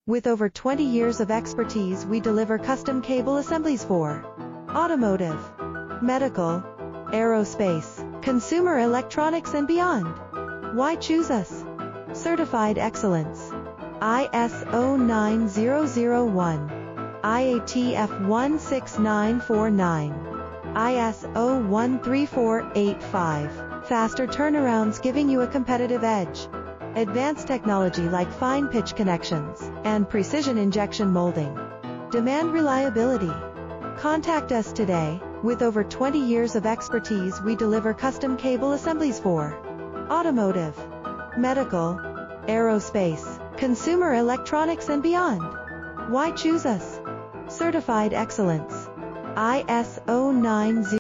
With over 20 years of expertise, we deliver custom cable assemblies for automotive, medical, aerospace, consumer electronics and beyond. Why choose us? Certified excellence. ISO 9001, IATF 16949, ISO 13485. Faster turnarounds giving you a competitive edge. Advanced technology like fine pitch connections and precision injection molding. Demand reliability. Contact us today. With over 20 years of expertise, we deliver custom cable assemblies for automotive, medical, aerospace, consumer electronics and beyond. Why choose us? Certified excellence. ISO 90